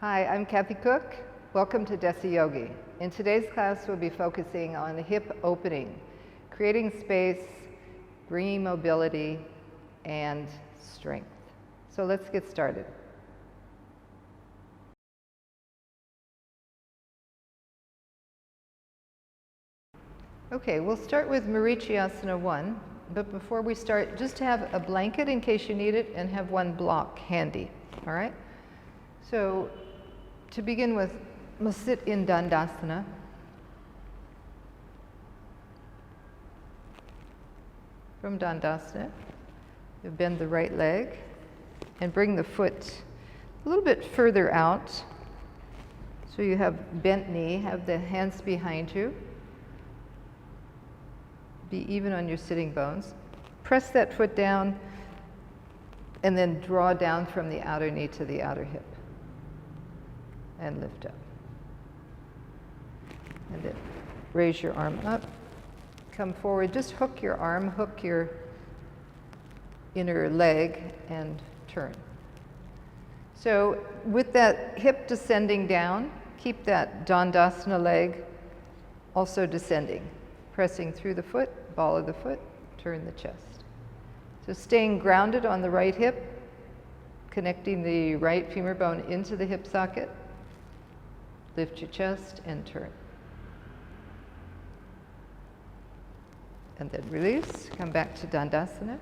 Hi, I'm Kathy Cook. Welcome to Desi Yogi. In today's class, we'll be focusing on hip opening, creating space, bringing mobility, and strength. So let's get started. Okay, we'll start with Marichyasana 1, but before we start, just have a blanket in case you need it and have one block handy, all right? So to begin with, we'll sit in Dandasana. From Dandasana, you bend the right leg and bring the foot a little bit further out. So you have bent knee, have the hands behind you. Be even on your sitting bones. Press that foot down and then draw down from the outer knee to the outer hip. And lift up. And then raise your arm up. Come forward. Just hook your arm, hook your inner leg, and turn. So with that hip descending down, keep that Dandasana leg also descending. Pressing through the foot, ball of the foot, turn the chest. So staying grounded on the right hip, connecting the right femur bone into the hip socket. Lift your chest and turn. And then release. Come back to Dandasana.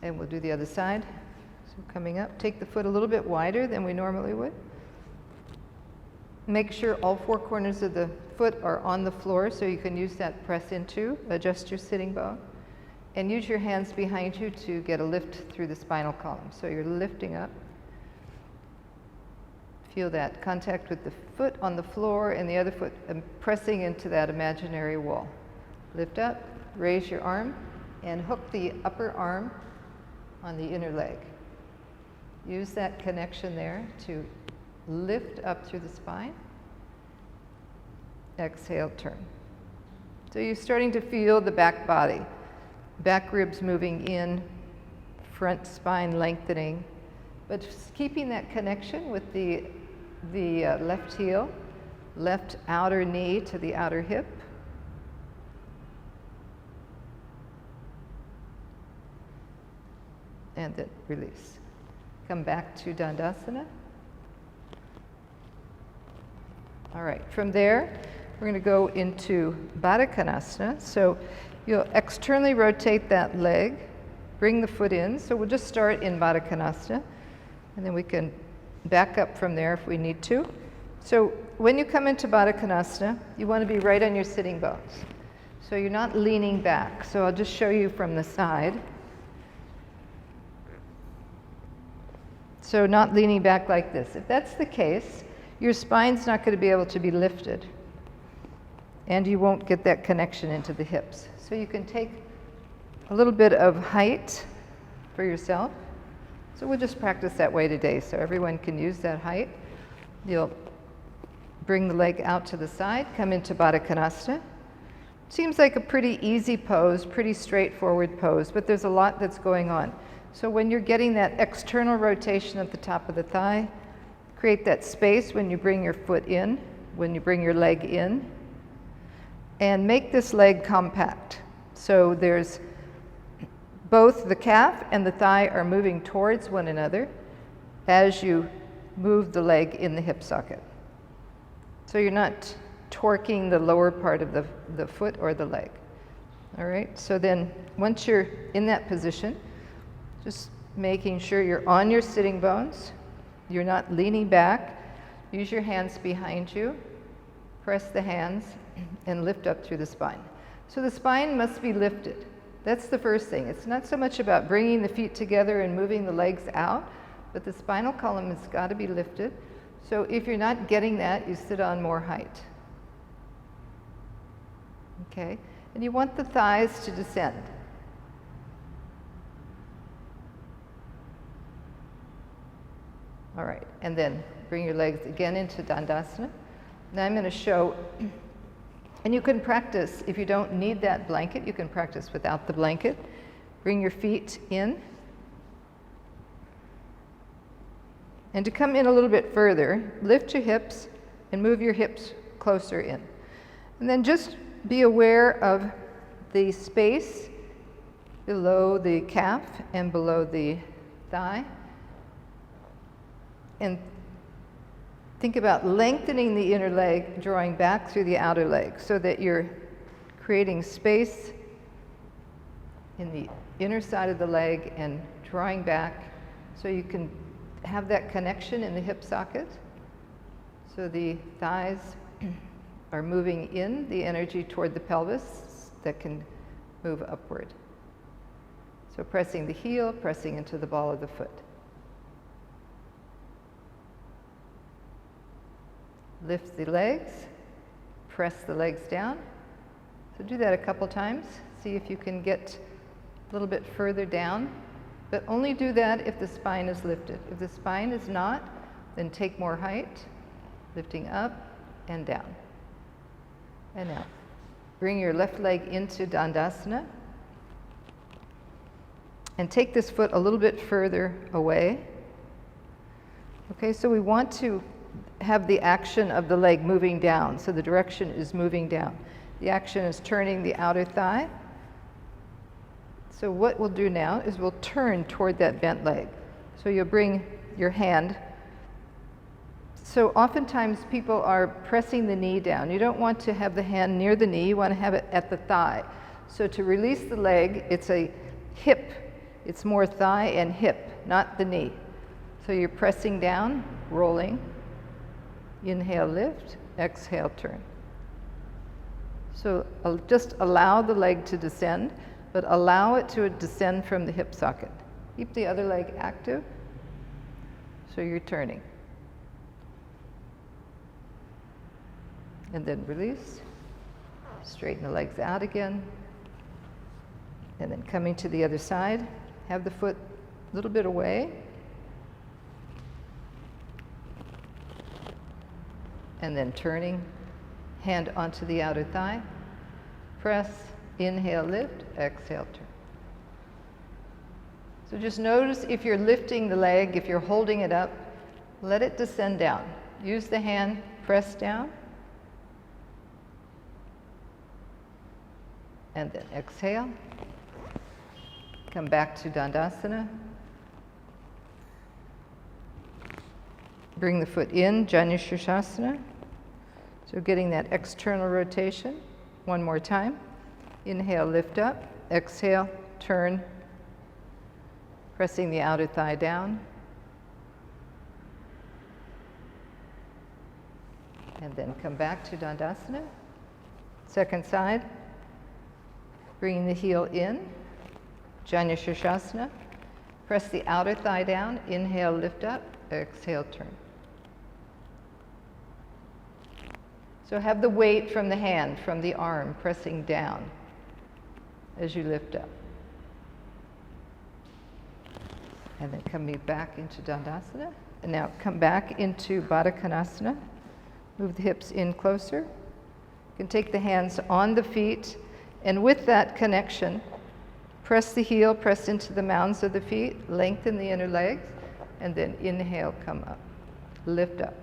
And we'll do the other side. So coming up, take the foot a little bit wider than we normally would. Make sure all four corners of the foot are on the floor so you can use that press into, adjust your sitting bone. And use your hands behind you to get a lift through the spinal column. So you're lifting up. Feel that contact with the foot on the floor and the other foot pressing into that imaginary wall. Lift up, raise your arm, and hook the upper arm on the inner leg. Use that connection there to lift up through the spine. Exhale, turn. So you're starting to feel the back body. Back ribs moving in, front spine lengthening, but just keeping that connection with the left heel, left outer knee to the outer hip. And then release. Come back to Dandasana. All right, from there, we're going to go into Baddha Konasana. So you'll externally rotate that leg, bring the foot in. So we'll just start in Baddha Konasana, and then we can back up from there if we need to. So when you come into Baddha Konasana, you want to be right on your sitting bones. So you're not leaning back. So I'll just show you from the side. So not leaning back like this. If that's the case, your spine's not going to be able to be lifted. And you won't get that connection into the hips. So you can take a little bit of height for yourself. So we'll just practice that way today so everyone can use that height. You'll bring the leg out to the side, come into Baddha Konasana. Seems like a pretty easy pose, pretty straightforward pose, but there's a lot that's going on. So when you're getting that external rotation at the top of the thigh, create that space when you bring your foot in, when you bring your leg in, and make this leg compact. So there's both the calf and the thigh are moving towards one another as you move the leg in the hip socket. So you're not torquing the lower part of the foot or the leg. All right, so then once you're in that position, just making sure you're on your sitting bones, you're not leaning back, use your hands behind you, press the hands, and lift up through the spine. So the spine must be lifted. That's the first thing. It's not so much about bringing the feet together and moving the legs out, but the spinal column has got to be lifted. So if you're not getting that, you sit on more height. Okay? And you want the thighs to descend. All right, and then bring your legs again into Dandasana. Now I'm going to show. And you can practice, if you don't need that blanket, you can practice without the blanket. Bring your feet in. And to come in a little bit further, lift your hips and move your hips closer in. And then just be aware of the space below the calf and below the thigh. And think about lengthening the inner leg, drawing back through the outer leg so that you're creating space in the inner side of the leg and drawing back so you can have that connection in the hip socket. So the thighs are moving in the energy toward the pelvis that can move upward. So pressing the heel, pressing into the ball of the foot. Lift the legs, press the legs down. So do that a couple times. See if you can get a little bit further down, but only do that if the spine is lifted. If the spine is not, then take more height, lifting up and down. And now, bring your left leg into Dandasana. And take this foot a little bit further away. Okay, so we want to have the action of the leg moving down, so the direction is moving down. The action is turning the outer thigh. So what we'll do now is we'll turn toward that bent leg. So you'll bring your hand. So oftentimes people are pressing the knee down. You don't want to have the hand near the knee, you want to have it at the thigh. So to release the leg, it's a hip. It's more thigh and hip, not the knee. So you're pressing down, rolling. Inhale, lift. Exhale, turn. So just allow the leg to descend, but allow it to descend from the hip socket. Keep the other leg active, so you're turning. And then release. Straighten the legs out again. And then coming to the other side, have the foot a little bit away. And then turning, hand onto the outer thigh. Press, inhale, lift, exhale, turn. So just notice if you're lifting the leg, if you're holding it up, let it descend down. Use the hand, press down. And then exhale. Come back to Dandasana. Bring the foot in, Janu Sirsasana. So getting that external rotation. One more time. Inhale, lift up. Exhale, turn. Pressing the outer thigh down. And then come back to Dandasana. Second side. Bringing the heel in. Janu Sirsasana. Press the outer thigh down. Inhale, lift up. Exhale, turn. So have the weight from the hand, from the arm, pressing down as you lift up. And then coming back into Dandasana. And now come back into Baddha Konasana. Move the hips in closer. You can take the hands on the feet, and with that connection, press the heel, press into the mounds of the feet, lengthen the inner legs, and then inhale, come up. Lift up.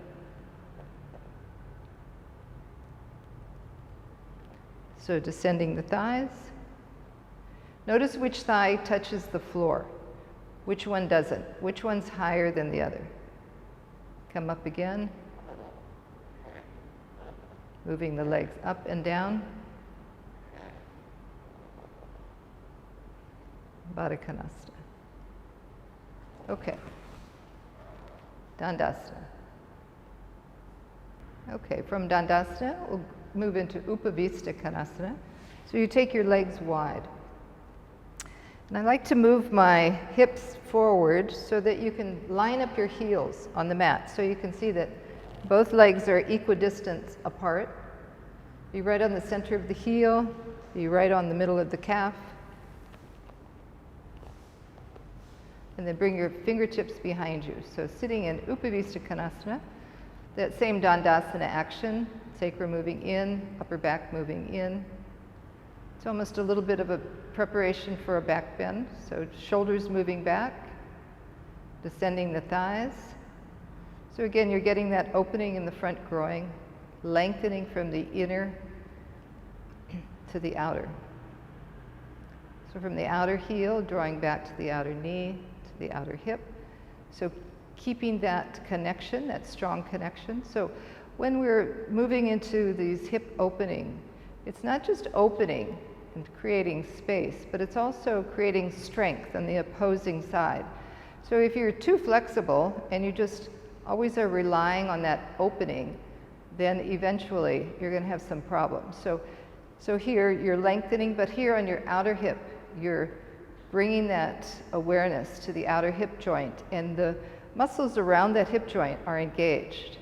So descending the thighs. Notice which thigh touches the floor. Which one doesn't? Which one's higher than the other? Come up again. Moving the legs up and down. Baddha Konasana. Okay. Dandasana. Okay, from Dandasana, we'll move into Upavistha Konasana. So you take your legs wide. And I like to move my hips forward so that you can line up your heels on the mat. So you can see that both legs are equidistant apart. Be right on the center of the heel, be right on the middle of the calf. And then bring your fingertips behind you. So sitting in Upavistha Konasana, that same Dandasana action, sacrum moving in, upper back moving in. It's almost a little bit of a preparation for a back bend. So shoulders moving back, descending the thighs, So again, you're getting that opening in the front groin, lengthening from the inner to the outer. So from the outer heel, drawing back to the outer knee, to the outer hip. So keeping that connection, that strong connection. So when we're moving into these hip opening, it's not just opening and creating space, but it's also creating strength on the opposing side. So if you're too flexible and you just always are relying on that opening, then eventually you're going to have some problems. So here you're lengthening, but here on your outer hip, you're bringing that awareness to the outer hip joint, and the muscles around that hip joint are engaged.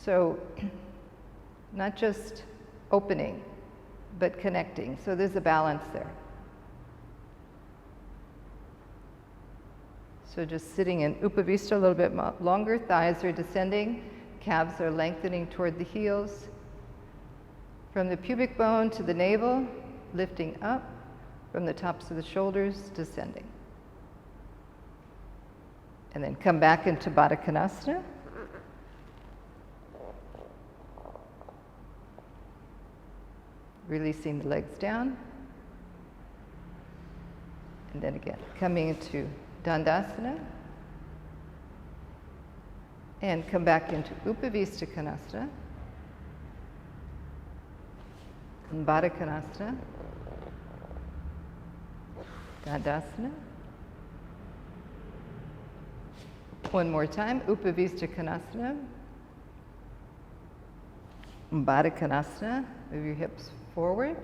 So not just opening, but connecting. So there's a balance there. So just sitting in Upavistha a little bit longer, thighs are descending, calves are lengthening toward the heels. From the pubic bone to the navel, lifting up, from the tops of the shoulders, descending. And then come back into Baddha Konasana. Releasing the legs down. And then again, coming into Dandasana. And come back into Upavistha Konasana. And Baddha Konasana. Tadasana. One more time, Upavistha Konasana. Baddha Konasana. Move your hips forward.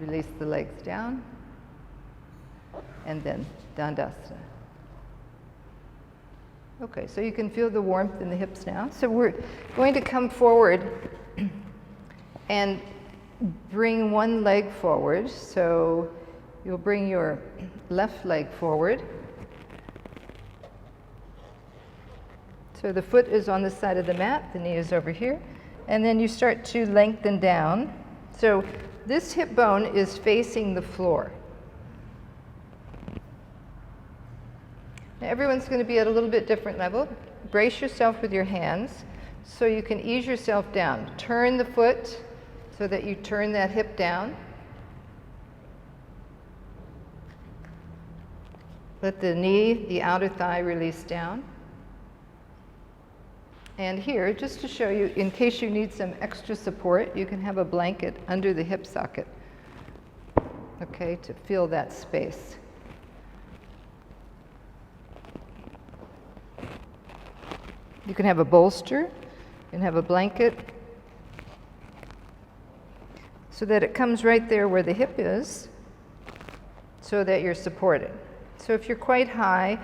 Release the legs down. And then Dandasana. Okay, so you can feel the warmth in the hips now. So we're going to come forward and bring one leg forward. So you'll bring your left leg forward. So the foot is on the side of the mat, the knee is over here. And then you start to lengthen down. So this hip bone is facing the floor. Now everyone's going to be at a little bit different level. Brace yourself with your hands so you can ease yourself down. Turn the foot so that you turn that hip down. Let the knee, the outer thigh, release down. And here, just to show you, in case you need some extra support, you can have a blanket under the hip socket, okay, to fill that space. You can have a bolster, you can have a blanket, so that it comes right there where the hip is, so that you're supported. So if you're quite high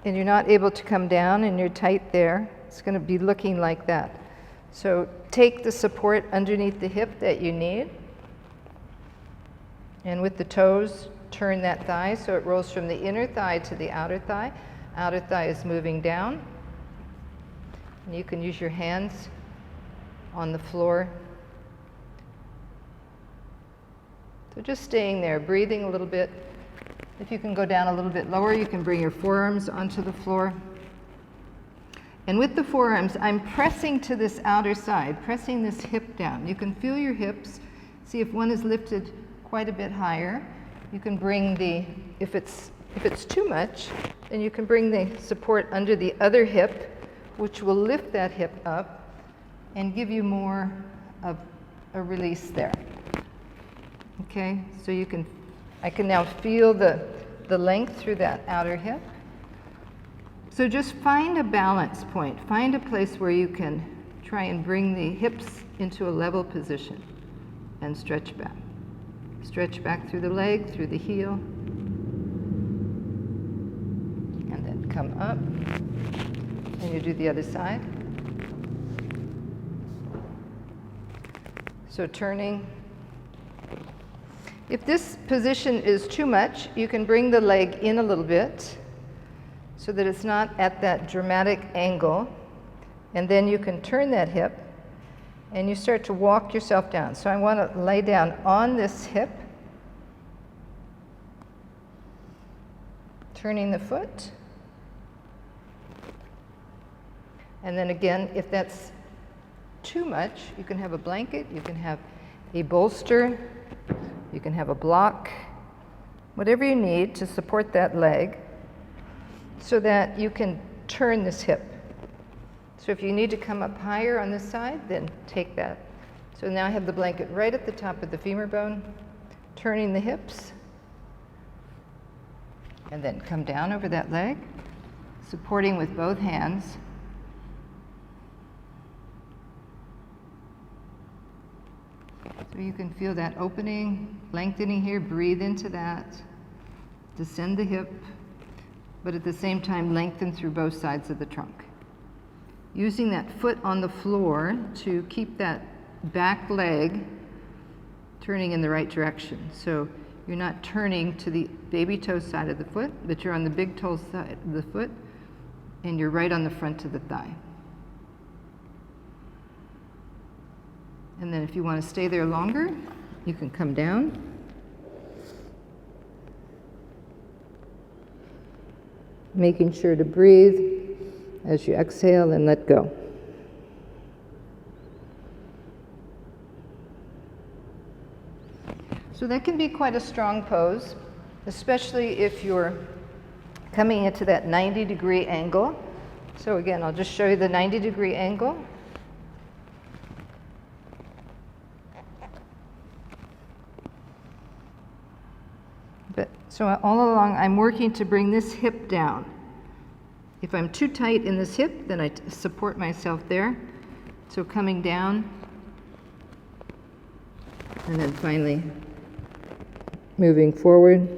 and you're not able to come down and you're tight there, it's going to be looking like that. So take the support underneath the hip that you need, and with the toes, turn that thigh so it rolls from the inner thigh to the outer thigh. Outer thigh is moving down. And you can use your hands on the floor. So just staying there, breathing a little bit. If you can go down a little bit lower, you can bring your forearms onto the floor. And with the forearms, I'm pressing to this outer side, pressing this hip down. You can feel your hips. See if one is lifted quite a bit higher. You can bring the, if it's too much, then you can bring the support under the other hip, which will lift that hip up and give you more of a release there. Okay, so you can, I can now feel the length through that outer hip. So just find a balance point. Find a place where you can try and bring the hips into a level position and stretch back. Stretch back through the leg, through the heel. And then come up. And you do the other side. So turning. If this position is too much, you can bring the leg in a little bit so that it's not at that dramatic angle. And then you can turn that hip and you start to walk yourself down. So I want to lay down on this hip, turning the foot, And then again, if that's too much, you can have a blanket, you can have a bolster, you can have a block, whatever you need to support that leg so that you can turn this hip. So if you need to come up higher on this side, then take that. So now I have the blanket right at the top of the femur bone, turning the hips, and then come down over that leg, supporting with both hands. So you can feel that opening, lengthening here, breathe into that, descend the hip, but at the same time lengthen through both sides of the trunk. Using that foot on the floor to keep that back leg turning in the right direction. So you're not turning to the baby toe side of the foot, but you're on the big toe side of the foot, and you're right on the front of the thigh. And then if you want to stay there longer, you can come down. Making sure to breathe as you exhale and let go. So that can be quite a strong pose, especially if you're coming into that 90-degree angle. So again, I'll just show you the 90-degree angle. So all along, I'm working to bring this hip down. If I'm too tight in this hip, then I support myself there. So coming down, and then finally moving forward.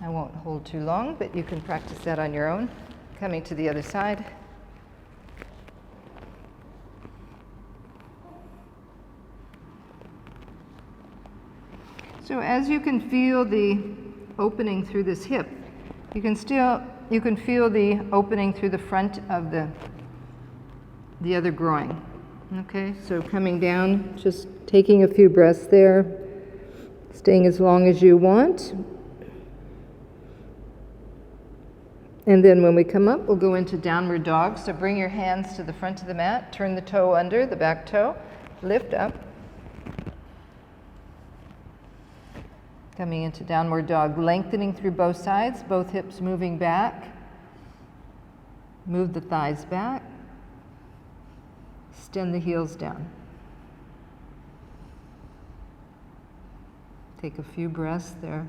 I won't hold too long, but you can practice that on your own. Coming to the other side. So as you can feel the opening through this hip, you can feel the opening through the front of the other groin. Okay, so coming down, just taking a few breaths there, staying as long as you want. And then when we come up, we'll go into downward dog. So bring your hands to the front of the mat, turn the toe under, the back toe, lift up. Coming into downward dog, lengthening through both sides, both hips moving back. Move the thighs back. Extend the heels down. Take a few breaths there.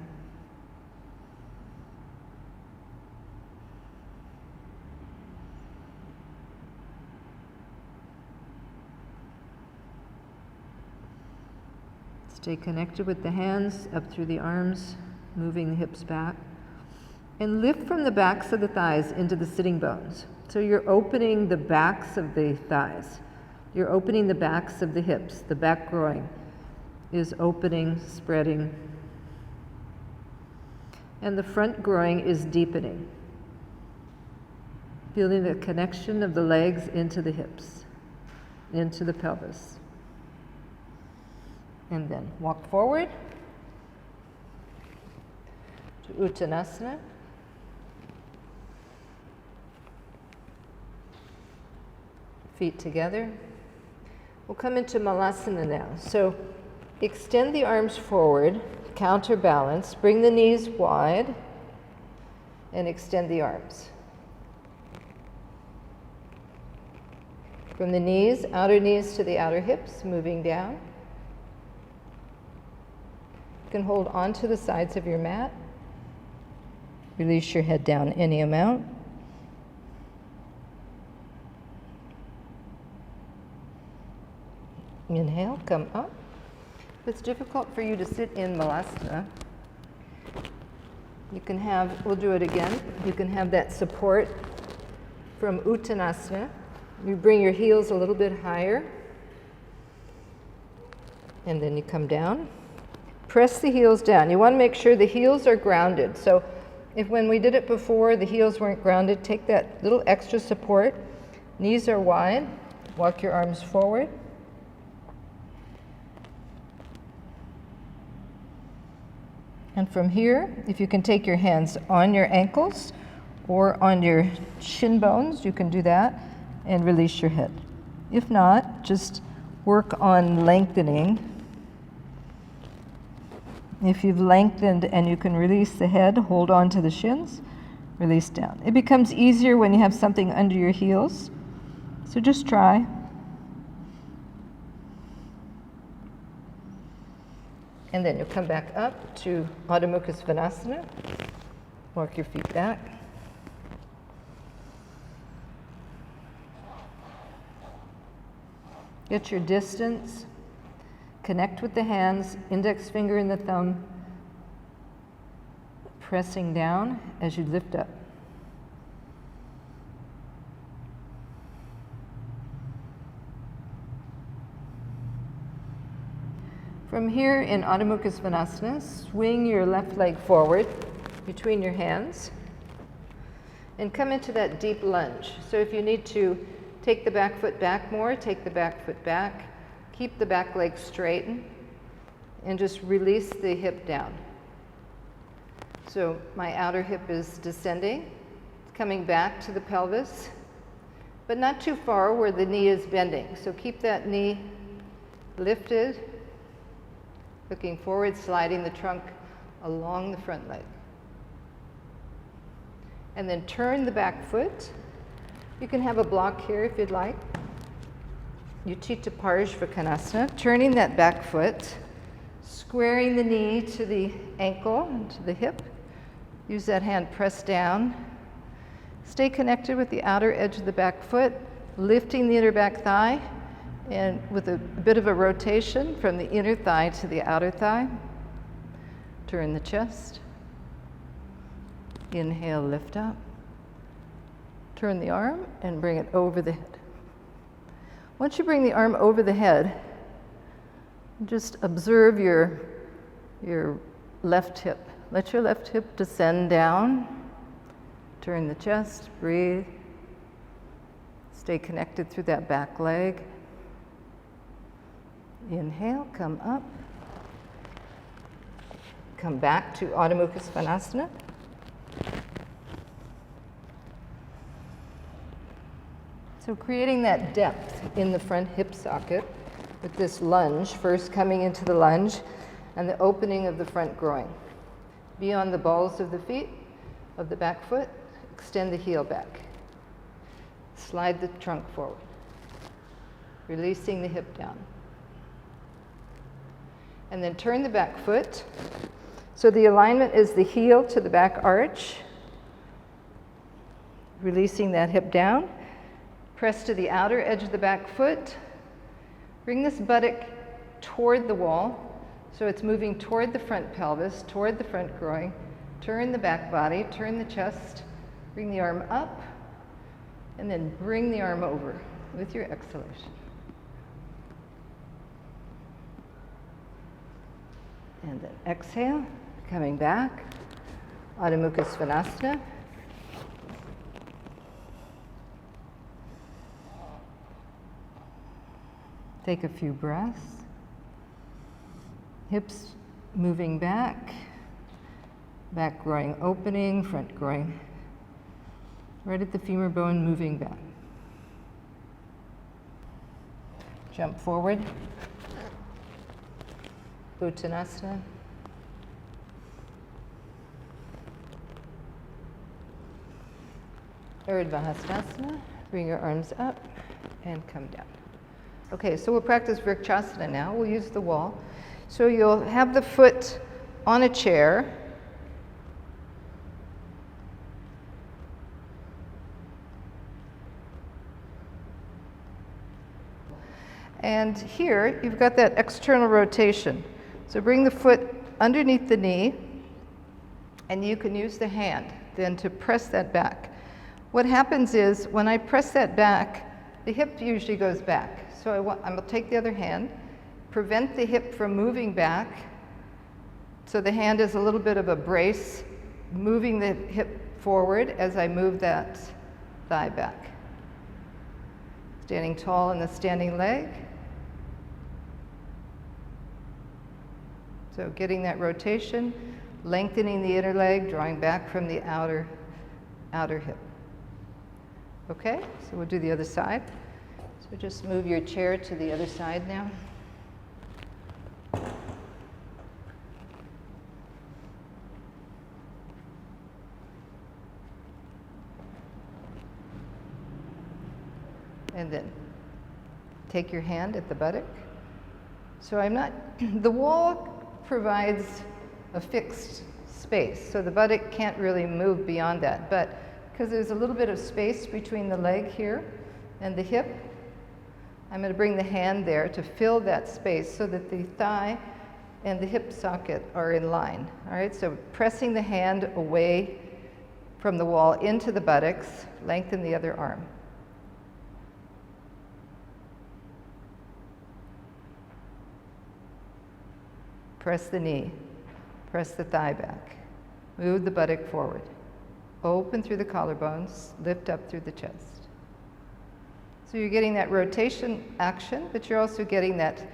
Stay connected with the hands up through the arms, moving the hips back. And lift from the backs of the thighs into the sitting bones. So you're opening the backs of the thighs. You're opening the backs of the hips. The back groin is opening, spreading. And the front groin is deepening. Feeling the connection of the legs into the hips, into the pelvis. And then walk forward to Uttanasana. Feet together. We'll come into Malasana now. So extend the arms forward, counterbalance, bring the knees wide, and extend the arms. From the knees, outer knees to the outer hips, moving down. You can hold onto the sides of your mat. Release your head down any amount. Inhale, come up. If it's difficult for you to sit in Malasana, you can have, we'll do it again, you can have that support from Uttanasana. You bring your heels a little bit higher, and then you come down. Press the heels down. You want to make sure the heels are grounded. So if when we did it before, the heels weren't grounded, take that little extra support. Knees are wide. Walk your arms forward. And from here, if you can take your hands on your ankles or on your shin bones, you can do that and release your head. If not, just work on lengthening. If you've lengthened and you can release the head, hold on to the shins, release down. It becomes easier when you have something under your heels, so just try. And then you'll come back up to Adho Mukha Svanasana. Walk your feet back. Get your distance. Connect with the hands, index finger and the thumb, pressing down as you lift up. From here in Adho Mukha Svanasana, swing your left leg forward between your hands and come into that deep lunge. So if you need to take the back foot back more, take the back foot back, keep the back leg straighten, and just release the hip down. So my outer hip is descending, coming back to the pelvis, but not too far where the knee is bending. So keep that knee lifted, looking forward, sliding the trunk along the front leg. And then turn the back foot. You can have a block here if you'd like. Utthita Parsvakonasana, turning that back foot, squaring the knee to the ankle and to the hip. Use that hand pressed down. Stay connected with the outer edge of the back foot, lifting the inner back thigh, and with a bit of a rotation from the inner thigh to the outer thigh. Turn the chest. Inhale, lift up. Turn the arm and bring it over the head. Once you bring the arm over the head, just observe your left hip. Let your left hip descend down. Turn the chest, breathe. Stay connected through that back leg. Inhale, come up. Come back to Adho Mukha Svanasana. So creating that depth in the front hip socket with this lunge, first coming into the lunge and the opening of the front groin. Be on the balls of the feet, of the back foot, extend the heel back. Slide the trunk forward, releasing the hip down. And then turn the back foot. So the alignment is the heel to the back arch, releasing that hip down. Press to the outer edge of the back foot. Bring this buttock toward the wall, so it's moving toward the front pelvis, toward the front groin. Turn the back body, turn the chest, bring the arm up, and then bring the arm over with your exhalation. And then exhale, coming back, Adho Mukha Svanasana. Take a few breaths. Hips moving back, back groin opening, front groin right at the femur bone moving back. Jump forward. Uttanasana. Urdhva Hastasana. Bring your arms up and come down. Okay, so we'll practice Vrikshasana now. We'll use the wall. So you'll have the foot on a chair. And here, you've got that external rotation. So bring the foot underneath the knee, and you can use the hand then to press that back. What happens is, when I press that back, the hip usually goes back. So I'm going to take the other hand, prevent the hip from moving back, so the hand is a little bit of a brace, moving the hip forward as I move that thigh back. Standing tall in the standing leg. So getting that rotation, lengthening the inner leg, drawing back from the outer hip. Okay, so we'll do the other side. So just move your chair to the other side now. And then take your hand at the buttock. So the wall provides a fixed space, so the buttock can't really move beyond that. But because there's a little bit of space between the leg here and the hip, I'm going to bring the hand there to fill that space so that the thigh and the hip socket are in line. All right, so pressing the hand away from the wall into the buttocks, lengthen the other arm. Press the knee, press the thigh back, move the buttock forward, open through the collarbones, lift up through the chest. So you're getting that rotation action, but you're also getting that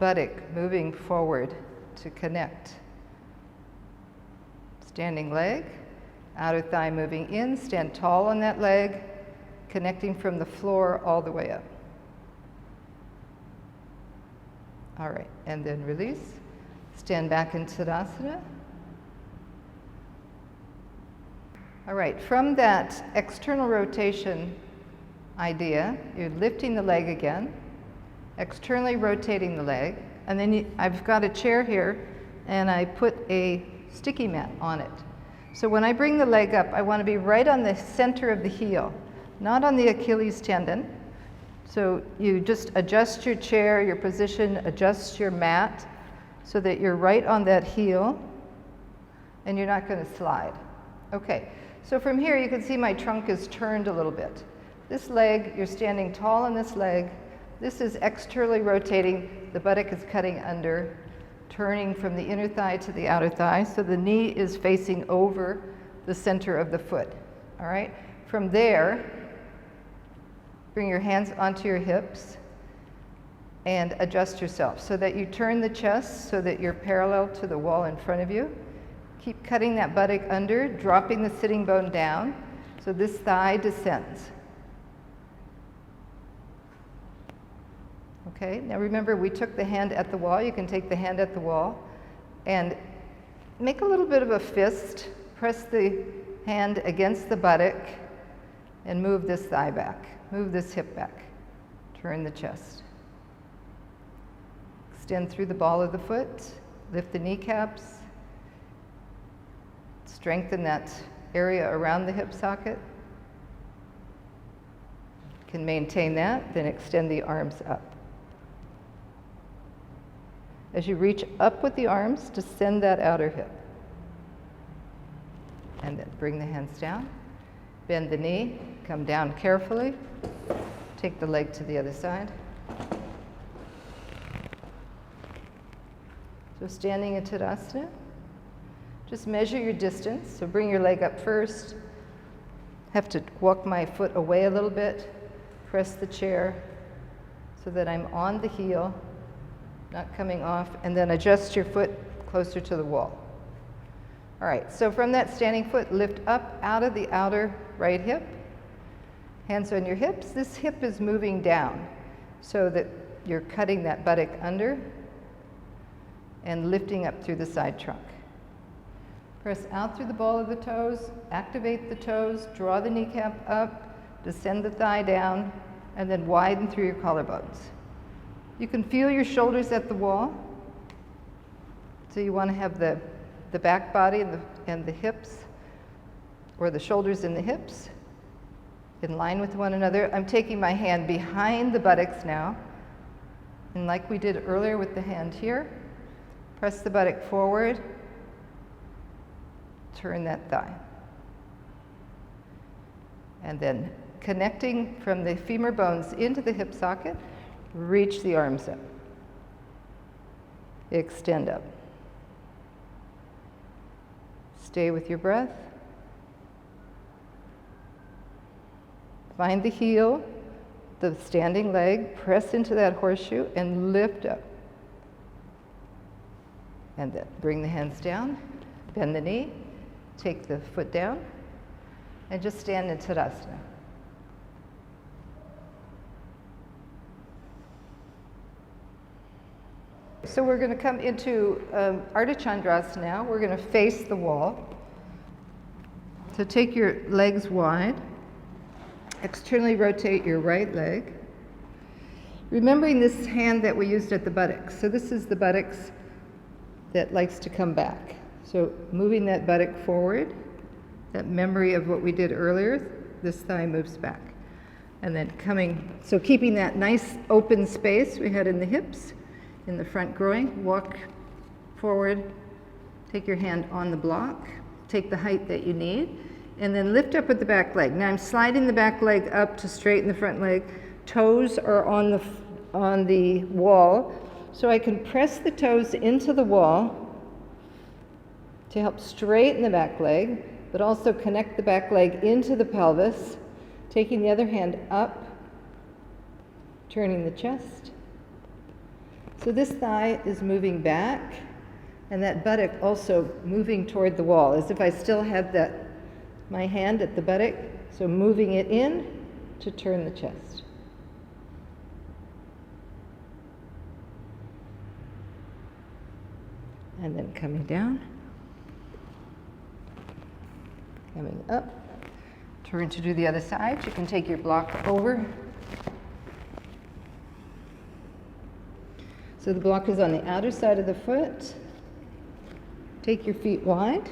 buttock moving forward to connect. Standing leg, outer thigh moving in, stand tall on that leg, connecting from the floor all the way up. All right, and then release. Stand back in Tadasana. All right, from that external rotation idea, you're lifting the leg again, externally rotating the leg, and then I've got a chair here, and I put a sticky mat on it. So when I bring the leg up, I want to be right on the center of the heel, not on the Achilles tendon. So you just adjust your chair, your position, adjust your mat, so that you're right on that heel and you're not going to slide. Okay, so from here you can see my trunk is turned a little bit. This leg, you're standing tall on this leg. This is externally rotating. The buttock is cutting under, turning from the inner thigh to the outer thigh. So the knee is facing over the center of the foot. All right, from there, bring your hands onto your hips and adjust yourself so that you turn the chest so that you're parallel to the wall in front of you. Keep cutting that buttock under, dropping the sitting bone down so this thigh descends. Okay, now remember we took the hand at the wall. You can take the hand at the wall and make a little bit of a fist. Press the hand against the buttock and move this thigh back. Move this hip back. Turn the chest. Extend through the ball of the foot, lift the kneecaps, strengthen that area around the hip socket. You can maintain that, then extend the arms up. As you reach up with the arms, descend that outer hip. And then bring the hands down, bend the knee, come down carefully, take the leg to the other side. So standing in Tadasana, just measure your distance. So bring your leg up first. Have to walk my foot away a little bit. Press the chair so that I'm on the heel, not coming off, and then adjust your foot closer to the wall. All right, so from that standing foot, lift up out of the outer right hip. Hands on your hips. This hip is moving down so that you're cutting that buttock under and lifting up through the side trunk. Press out through the ball of the toes, activate the toes, draw the kneecap up, descend the thigh down, and then widen through your collarbones. You can feel your shoulders at the wall. So you want to have the back body and the hips, or the shoulders and the hips, in line with one another. I'm taking my hand behind the buttocks now, and like we did earlier with the hand here, press the buttock forward, turn that thigh. And then connecting from the femur bones into the hip socket, reach the arms up. Extend up. Stay with your breath. Find the heel, the standing leg, press into that horseshoe and lift up. And then bring the hands down. Bend the knee, take the foot down, and just stand in Tadasana. So we're going to come into Ardha Chandrasana now. We're going to face the wall. So take your legs wide. Externally rotate your right leg. Remembering this hand that we used at the buttocks. So this is the buttocks that likes to come back. So moving that buttock forward, that memory of what we did earlier, this thigh moves back. And then so keeping that nice open space we had in the hips, in the front groin, walk forward, take your hand on the block, take the height that you need, and then lift up with the back leg. Now I'm sliding the back leg up to straighten the front leg. Toes are on the wall, so I can press the toes into the wall to help straighten the back leg, but also connect the back leg into the pelvis, taking the other hand up, turning the chest. So this thigh is moving back, and that buttock also moving toward the wall, as if I still had my hand at the buttock, so moving it in to turn the chest. And then coming down, coming up, turn to do the other side. You can take your block over. So the block is on the outer side of the foot. Take your feet wide.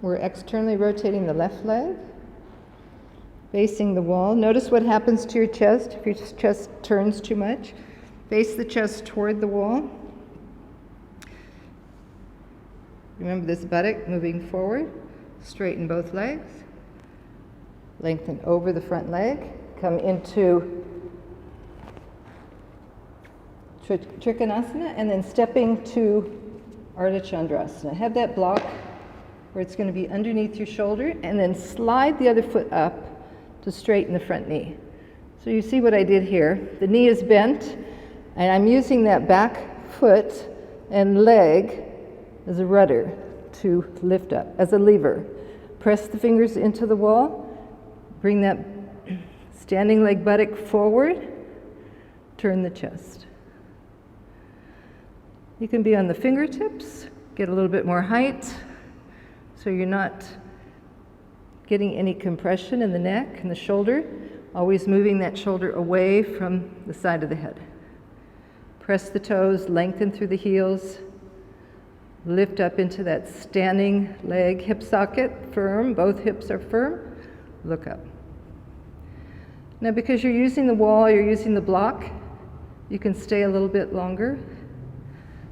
We're externally rotating the left leg, facing the wall. Notice what happens to your chest if your chest turns too much. Face the chest toward the wall. Remember this buttock moving forward. Straighten both legs. Lengthen over the front leg. Come into Trikonasana, and then stepping to Ardha Chandrasana. Have that block where it's going to be underneath your shoulder, and then slide the other foot up to straighten the front knee. So you see what I did here. The knee is bent, and I'm using that back foot and leg as a rudder to lift up, as a lever. Press the fingers into the wall, bring that standing leg buttock forward, turn the chest. You can be on the fingertips, get a little bit more height, so you're not getting any compression in the neck and the shoulder, always moving that shoulder away from the side of the head. Press the toes, lengthen through the heels, lift up into that standing leg, hip socket firm, both hips are firm, look up. Now because you're using the wall, you're using the block, you can stay a little bit longer.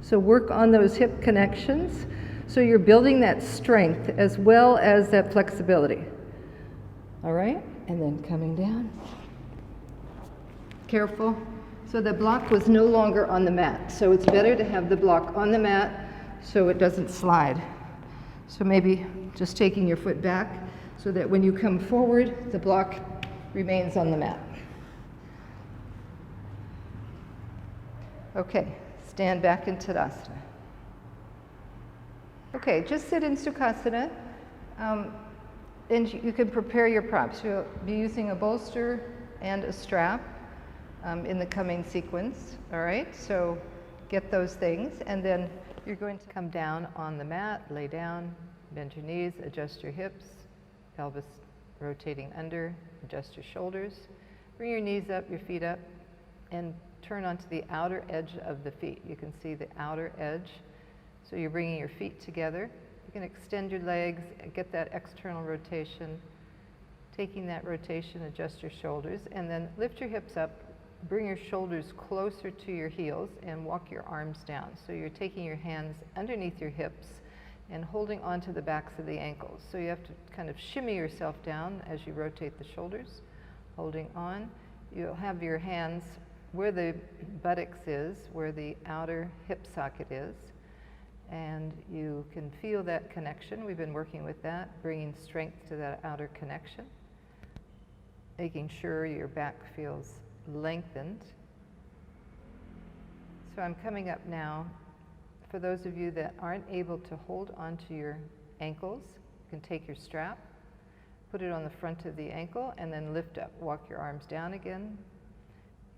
So work on those hip connections, so you're building that strength as well as that flexibility. All right, and then coming down. Careful. So the block was no longer on the mat, so it's better to have the block on the mat so it doesn't slide. So maybe just taking your foot back so that when you come forward, the block remains on the mat. Okay, stand back in Tadasana. Okay, just sit in Sukhasana, and you can prepare your props. You'll be using a bolster and a strap in the coming sequence, all right? So get those things, and then you're going to come down on the mat, lay down, bend your knees, adjust your hips, pelvis rotating under, adjust your shoulders, bring your knees up, your feet up, and turn onto the outer edge of the feet. You can see the outer edge. So you're bringing your feet together. You can extend your legs, get that external rotation. Taking that rotation, adjust your shoulders, and then lift your hips up, bring your shoulders closer to your heels, and walk your arms down. So you're taking your hands underneath your hips and holding onto the backs of the ankles. So you have to kind of shimmy yourself down as you rotate the shoulders, holding on. You'll have your hands where the buttocks is, where the outer hip socket is, and you can feel that connection. We've been working with that, bringing strength to that outer connection, making sure your back feels lengthened. So I'm coming up now, For those of you that aren't able to hold onto your ankles, you can take your strap, put it on the front of the ankle, and then lift up. Walk your arms down again.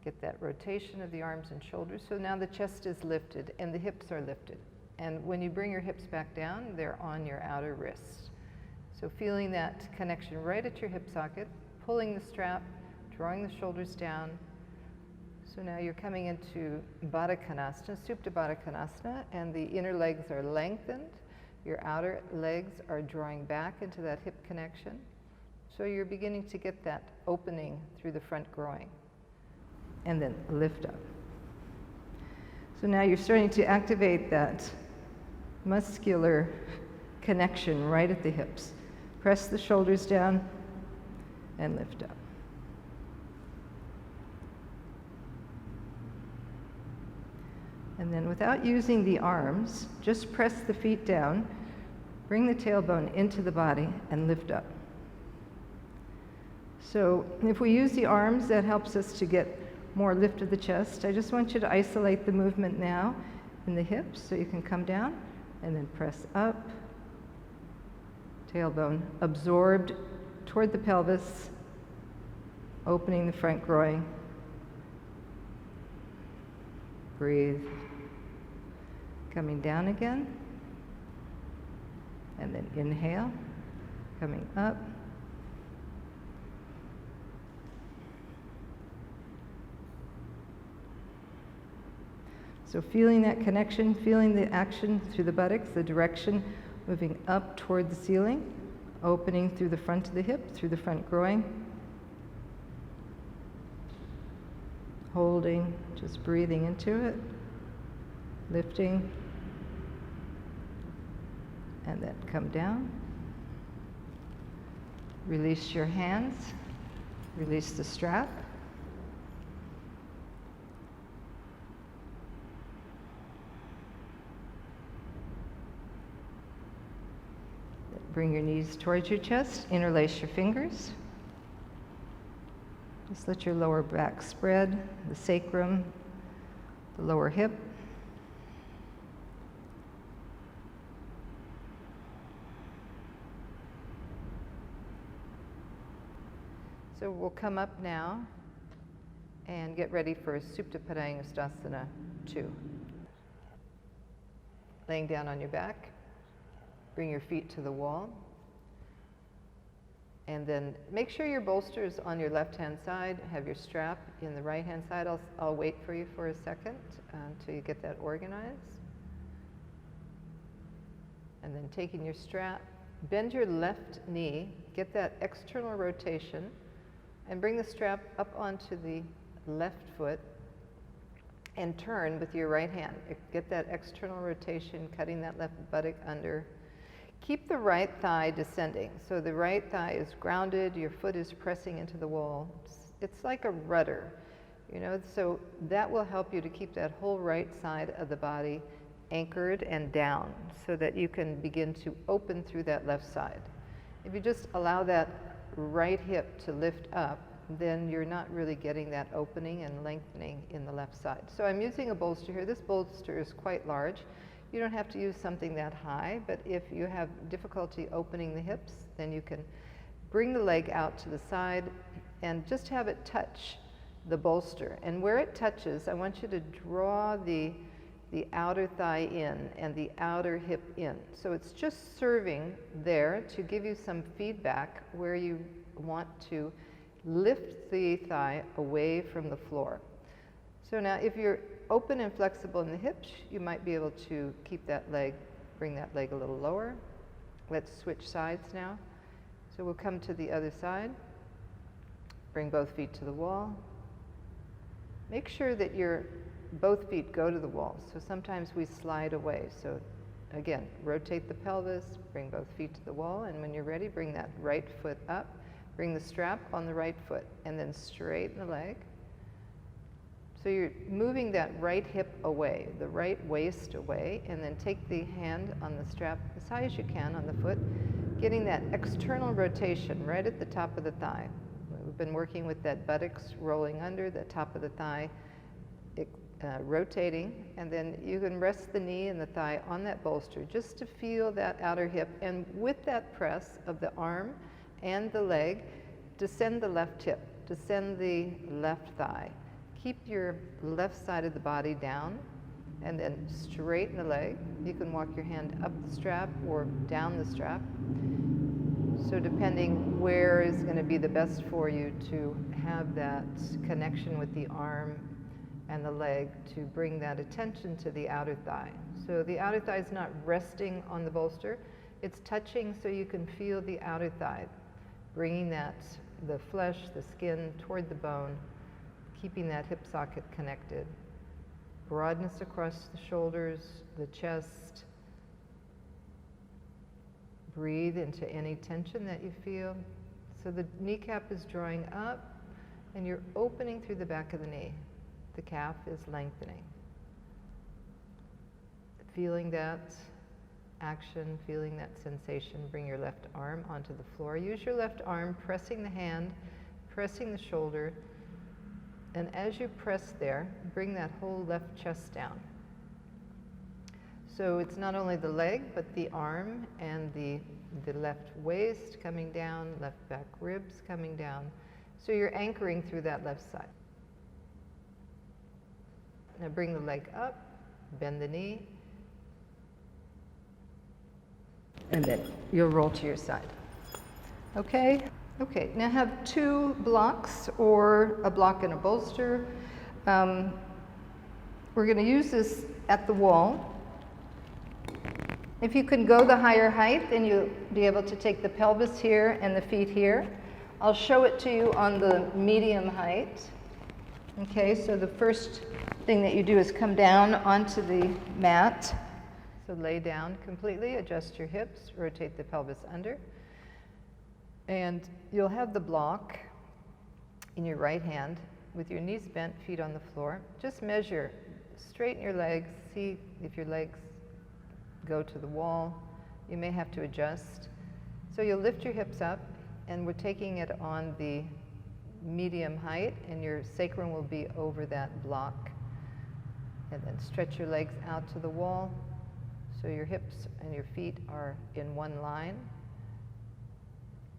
Get that rotation of the arms and shoulders. So now the chest is lifted and the hips are lifted. And when you bring your hips back down, they're on your outer wrists. So feeling that connection right at your hip socket, pulling the strap, drawing the shoulders down. So now you're coming into Baddha Konasana, Supta Baddha Konasana, and the inner legs are lengthened. Your outer legs are drawing back into that hip connection. So you're beginning to get that opening through the front groin. And then lift up. So now you're starting to activate that muscular connection right at the hips. Press the shoulders down and lift up. And then without using the arms, just press the feet down, bring the tailbone into the body and lift up. So if we use the arms, that helps us to get more lift of the chest. I just want you to isolate the movement now in the hips so you can come down and then press up. Tailbone absorbed toward the pelvis, opening the front groin. Breathe. Coming down again. And then inhale, coming up. So feeling that connection, feeling the action through the buttocks, the direction moving up toward the ceiling, opening through the front of the hip, through the front groin. Holding, just breathing into it, lifting, and then come down. Release your hands, release the strap. Bring your knees towards your chest, interlace your fingers. Just let your lower back spread, the sacrum, the lower hip. So we'll come up now and get ready for Supta Padangusthasana 2. Laying down on your back. Bring your feet to the wall. And then make sure your bolster is on your left-hand side. Have your strap in the right-hand side. I'll wait for you for a second until you get that organized. And then taking your strap, bend your left knee, get that external rotation, and bring the strap up onto the left foot and turn with your right hand. Get that external rotation, cutting that left buttock under. Keep the right thigh descending. So the right thigh is grounded, your foot is pressing into the wall. It's like a rudder, you know, so that will help you to keep that whole right side of the body anchored and down so that you can begin to open through that left side. If you just allow that right hip to lift up, then you're not really getting that opening and lengthening in the left side. So I'm using a bolster here. This bolster is quite large. You don't have to use something that high, but if you have difficulty opening the hips, then you can bring the leg out to the side and just have it touch the bolster. And where it touches, I want you to draw the outer thigh in and the outer hip in. So it's just serving there to give you some feedback where you want to lift the thigh away from the floor. So now if you're open and flexible in the hips, you might be able to keep that leg, bring that leg a little lower. Let's switch sides now. So we'll come to the other side. Bring both feet to the wall. Make sure that both feet go to the wall. So sometimes we slide away. So again, rotate the pelvis, bring both feet to the wall, and when you're ready, bring that right foot up. Bring the strap on the right foot, and then straighten the leg. So you're moving that right hip away, the right waist away, and then take the hand on the strap as high as you can on the foot, getting that external rotation right at the top of the thigh. We've been working with that buttocks rolling under, the top of the thigh, rotating, and then you can rest the knee and the thigh on that bolster just to feel that outer hip, and with that press of the arm and the leg, descend the left hip, descend the left thigh. Keep your left side of the body down, and then straighten the leg. You can walk your hand up the strap or down the strap. So depending where is going to be the best for you to have that connection with the arm and the leg, to bring that attention to the outer thigh. So the outer thigh is not resting on the bolster, it's touching so you can feel the outer thigh, bringing the flesh, the skin toward the bone, keeping that hip socket connected. Broadness across the shoulders, the chest. Breathe into any tension that you feel. So the kneecap is drawing up and you're opening through the back of the knee. The calf is lengthening. Feeling that action, feeling that sensation, bring your left arm onto the floor. Use your left arm, pressing the hand, pressing the shoulder, and as you press there, bring that whole left chest down. So it's not only the leg, but the arm and the left waist coming down, left back ribs coming down. So you're anchoring through that left side. Now bring the leg up, bend the knee, and then you'll roll to your side. Okay? Okay, now have two blocks or a block and a bolster. We're going to use this at the wall. If you can go the higher height, then you'll be able to take the pelvis here and the feet here. I'll show it to you on the medium height. Okay, so the first thing that you do is come down onto the mat. So lay down completely, adjust your hips, rotate the pelvis under. And you'll have the block in your right hand with your knees bent, feet on the floor. Just measure, straighten your legs, see if your legs go to the wall. You may have to adjust. So you'll lift your hips up, and we're taking it on the medium height, and your sacrum will be over that block. And then stretch your legs out to the wall, so your hips and your feet are in one line.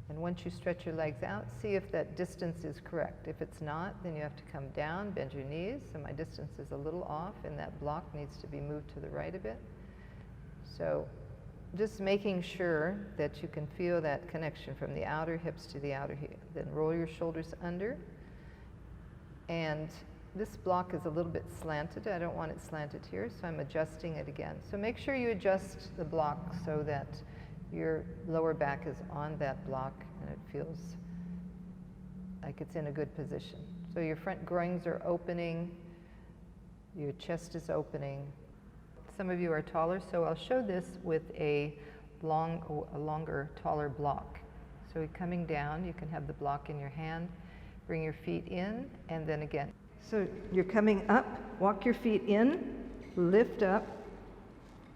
And once you stretch your legs out, see if that distance is correct. If it's not, then you have to come down, bend your knees. So my distance is a little off, and that block needs to be moved to the right a bit. So just making sure that you can feel that connection from the outer hips to the outer heel. Then roll your shoulders under. And this block is a little bit slanted. I don't want it slanted here, so I'm adjusting it again. So make sure you adjust the block so that your lower back is on that block and it feels like it's in a good position. So your front groins are opening, your chest is opening. Some of you are taller, so I'll show this with a longer, taller block. So you're coming down, you can have the block in your hand, bring your feet in, and then again. So you're coming up, walk your feet in, lift up,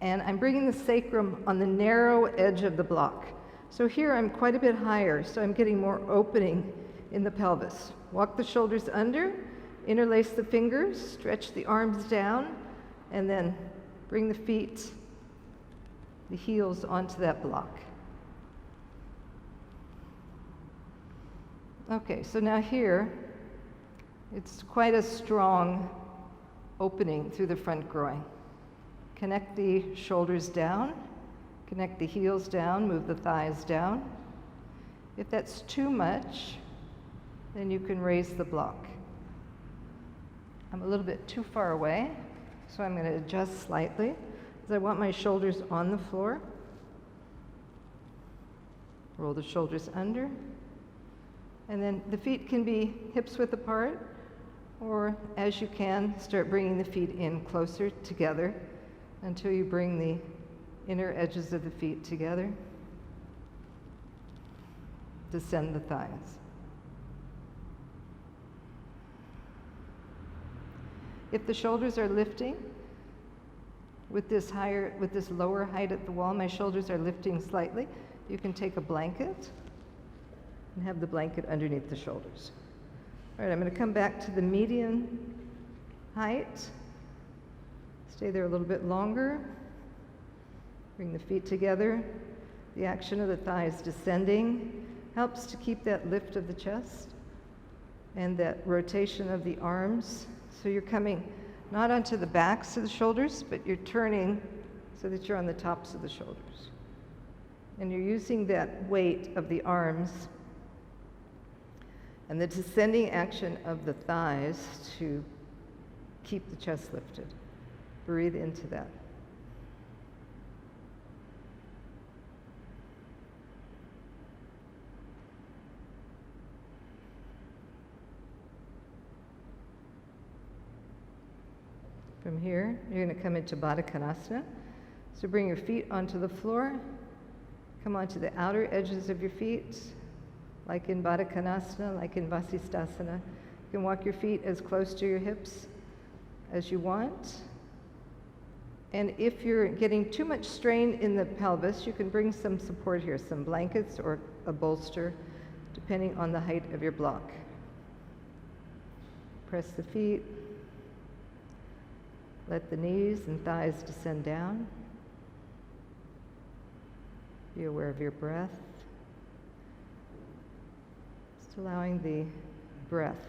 and I'm bringing the sacrum on the narrow edge of the block. So here I'm quite a bit higher, so I'm getting more opening in the pelvis. Walk the shoulders under, interlace the fingers, stretch the arms down, and then bring the feet, the heels onto that block. Okay, so now here, it's quite a strong opening through the front groin. Connect the shoulders down, connect the heels down, move the thighs down. If that's too much, then you can raise the block. I'm a little bit too far away, so I'm going to adjust slightly, because I want my shoulders on the floor. Roll the shoulders under. And then the feet can be hips width apart, or as you can, start bringing the feet in closer together until you bring the inner edges of the feet together. Descend the thighs. If the shoulders are lifting, with this lower height at the wall, my shoulders are lifting slightly, you can take a blanket and have the blanket underneath the shoulders. All right, I'm going to come back to the median height. Stay there a little bit longer. Bring the feet together. The action of the thighs descending helps to keep that lift of the chest and that rotation of the arms. So you're coming not onto the backs of the shoulders, but you're turning so that you're on the tops of the shoulders. And you're using that weight of the arms and the descending action of the thighs to keep the chest lifted. Breathe into that. From here, you're going to come into Baddha Konasana. So bring your feet onto the floor. Come onto the outer edges of your feet, like in Baddha Konasana, like in Vrikshasana. You can walk your feet as close to your hips as you want. And if you're getting too much strain in the pelvis, you can bring some support here, some blankets or a bolster, depending on the height of your block. Press the feet. Let the knees and thighs descend down. Be aware of your breath. Just allowing the breath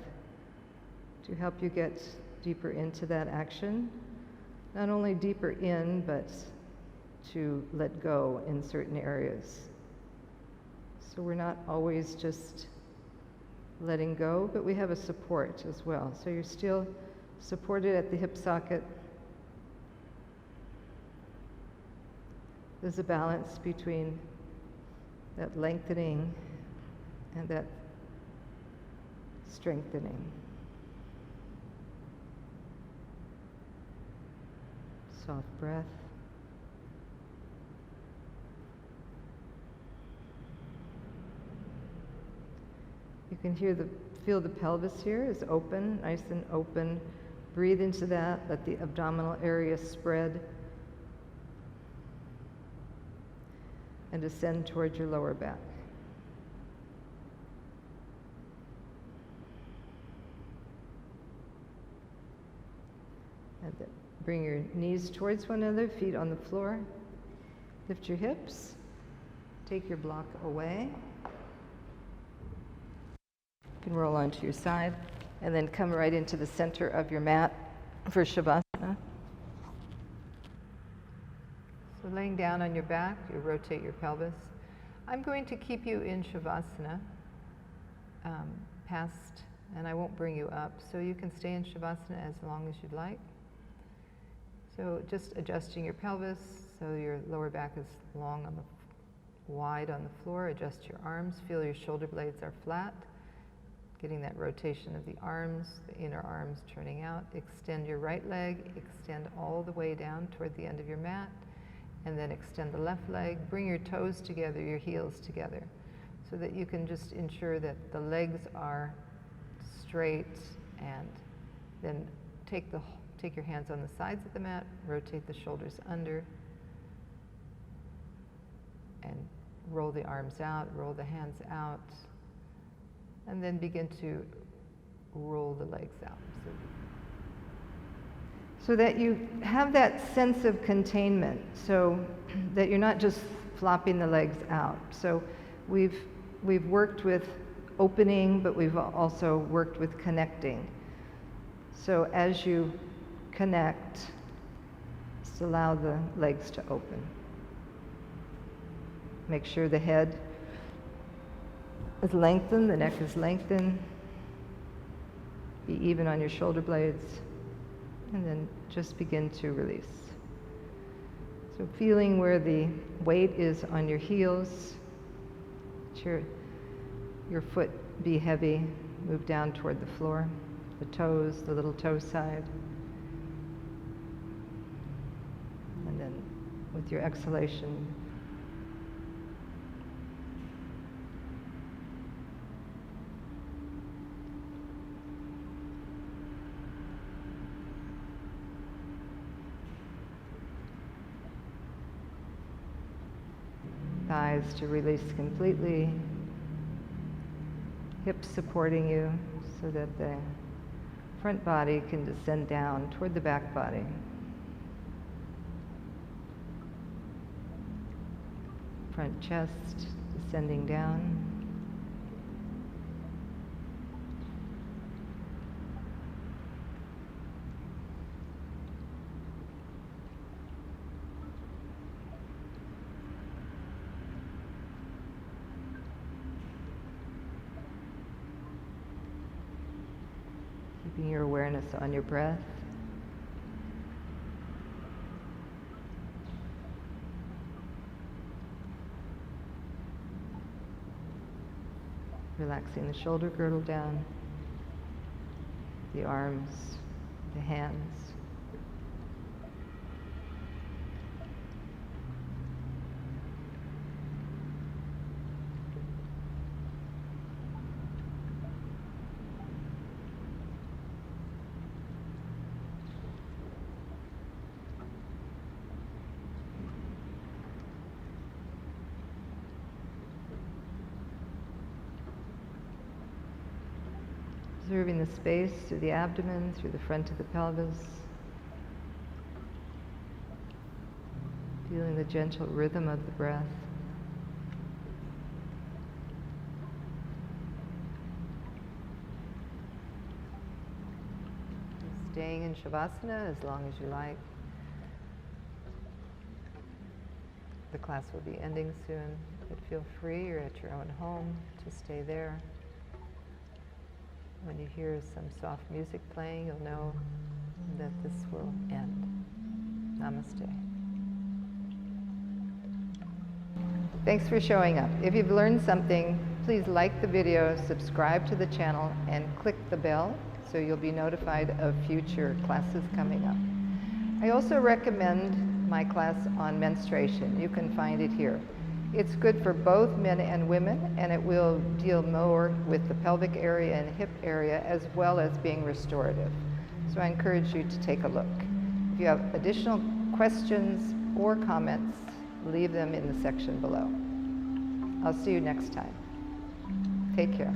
to help you get deeper into that action. Not only deeper in, but to let go in certain areas. So we're not always just letting go, but we have a support as well. So you're still supported at the hip socket. There's a balance between that lengthening and that strengthening. Soft breath. You can feel the pelvis here is open, nice and open. Breathe into that, let the abdominal area spread. And descend towards your lower back. And then bring your knees towards one another, feet on the floor. Lift your hips. Take your block away. You can roll onto your side and then come right into the center of your mat for Shavasana. So laying down on your back, you rotate your pelvis. I'm going to keep you in Shavasana and I won't bring you up. So you can stay in Shavasana as long as you'd like. So just adjusting your pelvis so your lower back is wide on the floor. Adjust your arms. Feel your shoulder blades are flat. Getting that rotation of the arms, the inner arms turning out. Extend your right leg. Extend all the way down toward the end of your mat. And then extend the left leg. Bring your toes together, your heels together, so that you can just ensure that the legs are straight, and then take your hands on the sides of the mat, rotate the shoulders under, and roll the arms out, roll the hands out, and then begin to roll the legs out. So that you have that sense of containment, so that you're not just flopping the legs out. So we've worked with opening, but we've also worked with connecting. So as you connect, just allow the legs to open. Make sure the head is lengthened, the neck is lengthened. Be even on your shoulder blades. And then just begin to release. So feeling where the weight is on your heels. Let your foot be heavy. Move down toward the floor. The toes, the little toe side. And then with your exhalation, thighs to release completely, hips supporting you so that the front body can descend down toward the back body. front chest descending down. Keeping your awareness on your breath. Relaxing the shoulder girdle down, the arms, the hands. Observing the space through the abdomen, through the front of the pelvis. Feeling the gentle rhythm of the breath. Staying in Shavasana as long as you like. The class will be ending soon, but feel free, you're at your own home, to stay there. When you hear some soft music playing, you'll know that this will end. Namaste. Thanks for showing up. If you've learned something, please like the video, subscribe to the channel, and click the bell so you'll be notified of future classes coming up. I also recommend my class on menstruation. You can find it here. It's good for both men and women, and it will deal more with the pelvic area and hip area as well as being restorative. So I encourage you to take a look. If you have additional questions or comments, leave them in the section below. I'll see you next time. Take care.